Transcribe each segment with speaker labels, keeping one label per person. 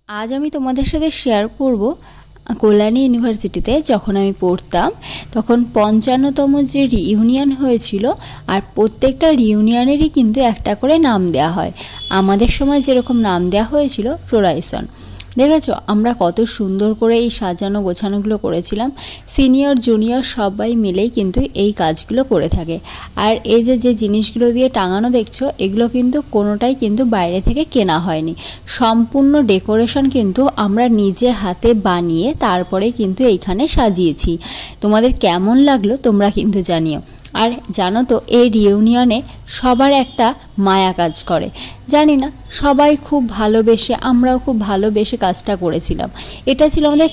Speaker 1: आज আমি তোমাদের সাথে শেয়ার করব কল্যাণী ইউনিভার্সিটিতে যখন আমি পড়তাম তখন ৫৫তম যে রিইউনিয়ন হয়েছিল আর প্রত্যেকটা রিইউনিয়নেরই কিন্তু একটা করে নাম দেওয়া হয়। আমাদের সময় যেরকম নাম দেওয়া হয়েছিল প্রোরাইসন। দেখেছো আমরা কত সুন্দর করে এই সাজানো গোছানোগুলো করেছিলাম। সিনিয়র জুনিয়র সবাই মিলেই কিন্তু এই কাজগুলো করে থাকে। আর এই যে জিনিসগুলো দিয়ে টাঙানো দেখছো এগুলো কিন্তু কোনোটাই কিন্তু বাইরে থেকে কেনা হয়নি। সম্পূর্ণ ডেকোরেশন কিন্তু আমরা নিজে হাতে বানিয়ে তারপরে কিন্তু এইখানে সাজিয়েছি। তোমাদের কেমন লাগলো তোমরা কিন্তু জানিও। আর জানো তো এই রিইউনিয়নে সবার একটা মায়া কাজ করে, জানি না সবাই খুব ভালোবেসে, আমরাও খুব ভালোবেসে কাজটা করেছিলাম। এটা ছিল আমাদের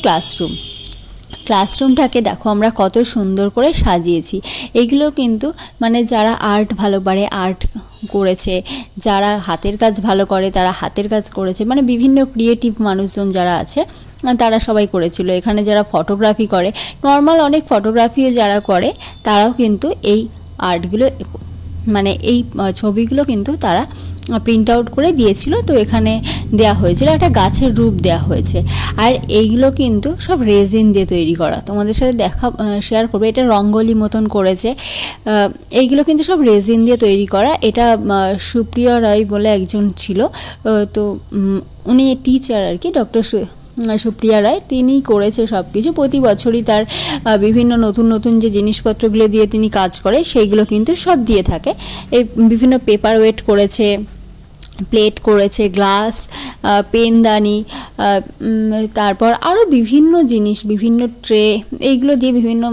Speaker 1: ক্লাসরুমটাকে দেখো আমরা কত সুন্দর করে সাজিয়েছি। এগুলো কিন্তু মানে যারা আর্ট ভালো পারে আর্ট করেছে, যারা হাতের কাজ ভালো করে তারা হাতের কাজ করেছে, মানে বিভিন্ন ক্রিয়েটিভ মানুষজন যারা আছে তারা সবাই করেছিল। এখানে যারা ফটোগ্রাফি করে, নর্মাল অনেক ফটোগ্রাফিও যারা করে তারাও কিন্তু এই আর্টগুলো মানে এই ছবিগুলো কিন্তু তারা প্রিন্ট আউট করে দিয়েছিল। তো এখানে দেয়া হয়েছিল একটা গাছের রূপ দেয়া হয়েছে। আর এইগুলো কিন্তু সব রেজিন দিয়ে তৈরি করা, তোমাদের সাথে শেয়ার করবো। এটা রঙ্গোলি মতন করেছে। এইগুলো কিন্তু সব রেজিন দিয়ে তৈরি করা। এটা সুপ্রিয়া রায় বলে একজন ছিল, তো উনি টিচার আর কি, ডক্টর সুপ্রিয়া রায়, তিনি করেছে সব কিছু। প্রতি বছরই তার বিভিন্ন নতুন নতুন যে জিনিসপত্রগুলো দিয়ে তিনি কাজ করে সেইগুলো কিন্তু সব দিয়ে থাকে। এই বিভিন্ন পেপার ওয়েট করেছে, প্লেট করেছে, গ্লাস, পেনদানি, তারপর আরও বিভিন্ন জিনিস, বিভিন্ন ট্রে, এইগুলো দিয়ে বিভিন্ন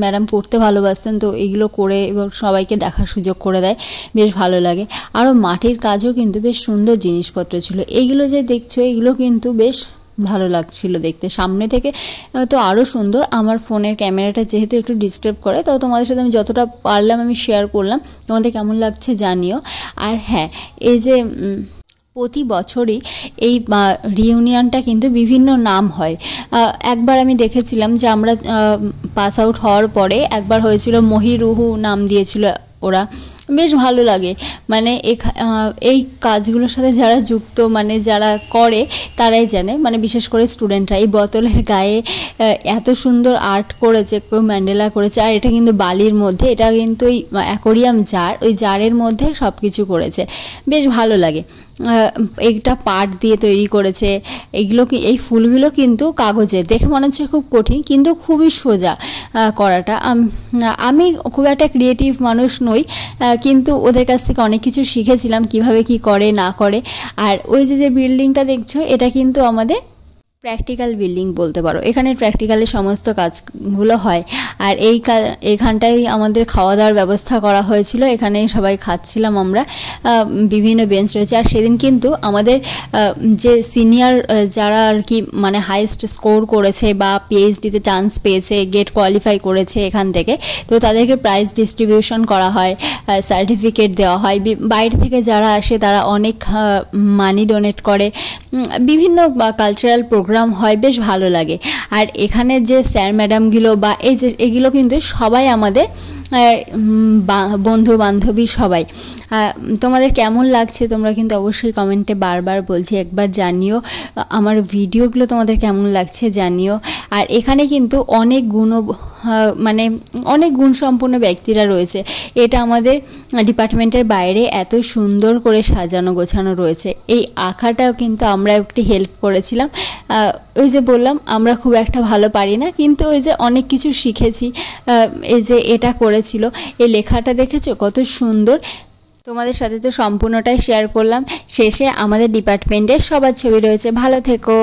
Speaker 1: ম্যাডাম পড়তে ভালোবাসতেন, তো এইগুলো করে এবং সবাইকে দেখার সুযোগ করে দেয়, বেশ ভালো লাগে। আরও মাটির কাজও কিন্তু বেশ সুন্দর জিনিসপত্র ছিল। এইগুলো যে দেখছো এগুলো কিন্তু বেশ ভালো লাগছিল দেখতে সামনে থেকে, তো আরও সুন্দর। আমার ফোনের ক্যামেরাটা যেহেতু একটু ডিস্টার্ব করে, তো তোমাদের সাথে আমি যতটা পারলাম আমি শেয়ার করলাম। তোমাদের কেমন লাগছে জানিও। আর হ্যাঁ, এই যে প্রতি বছরই এই রিইউনিয়নটা কিন্তু বিভিন্ন নাম হয়। একবার আমি দেখেছিলাম যে আমরা পাস আউট হওয়ার পরে একবার হয়েছিল মহিরুহু নাম দিয়েছিল ওরা, বেশ ভালো লাগে। মানে এই কাজগুলোর সাথে যারা যুক্ত, মানে যারা করে তারাই জানে, মানে বিশেষ করে স্টুডেন্টরা। এই বোতলের গায়ে এত সুন্দর আর্ট করেছে, কেউ ম্যান্ডেলা করেছে। আর এটা কিন্তু বালির মধ্যে, এটা কিন্তু ওই অ্যাকোরিয়াম জার, ওই জারের মধ্যে সব কিছু করেছে, বেশ ভালো লাগে। একটা পাট দিয়ে তৈরি করেছে। এই ফুলগুলো কিন্তু কাগজের, দেখে মনে হচ্ছে খুব কঠিন কিন্তু খুবই সোজা করাটা। আমি খুব একটা ক্রিয়েটিভ মানুষ নই, কিন্তু ওদের কাছ থেকে অনেক কিছু শিখেছিলাম কিভাবে কি করে না করে। আর ওই যে বিল্ডিংটা দেখছো এটা কিন্তু আমাদের প্র্যাকটিক্যাল বিল্ডিং বলতে পারো। এখানে প্র্যাকটিক্যালে সমস্ত কাজগুলো হয়। আর এইখানটায় আমাদের খাওয়া দাওয়ার ব্যবস্থা করা হয়েছিল, এখানে সবাই খাচ্ছিলাম আমরা। বিভিন্ন বেঞ্চ রয়েছে। আর সেদিন কিন্তু আমাদের যে সিনিয়র যারা আর কি মানে হাইয়েস্ট স্কোর করেছে বা পিএইচডিতে চান্স পেয়েছে, গেট কোয়ালিফাই করেছে এখান থেকে, তো তাদেরকে প্রাইজ ডিস্ট্রিবিউশন করা হয়, সার্টিফিকেট দেওয়া হয়। বাইরে থেকে যারা আসে তারা অনেক মানি ডোনেট করে, বিভিন্ন কালচারাল প্রোগ্রাম হয়, বেশ ভালো লাগে। আর এখানে যে স্যার ম্যাডামগুলো বা এগুলো কিন্তু সবাই আমাদের বন্ধু বান্ধবী সবাই। তোমাদের কেমন লাগছে তোমরা কিন্তু অবশ্যই কমেন্টে বারবার বলছি একবার জানিও। আমার ভিডিওগুলো তোমাদের কেমন লাগছে জানিও। আর এখানে কিন্তু অনেক গুণসম্পন্ন ব্যক্তিরা রয়েছে। এটা আমাদের ডিপার্টমেন্টের বাইরে এত সুন্দর করে সাজানো গোছানো রয়েছে। এই আঁকাটাও কিন্তু আমরা একটু হেল্প করেছিলাম। ওই যে বললাম আমরা খুব একটা ভালো পারি না, কিন্তু ওই যে অনেক কিছু শিখেছি। এই যে এটা করেছিল, এই লেখাটা দেখেছো কত সুন্দর। তোমাদের সাথে তো সম্পূর্ণটাই শেয়ার করলাম। শেষে আমাদের ডিপার্টমেন্টের সবার ছবি রয়েছে। ভালো থেকো।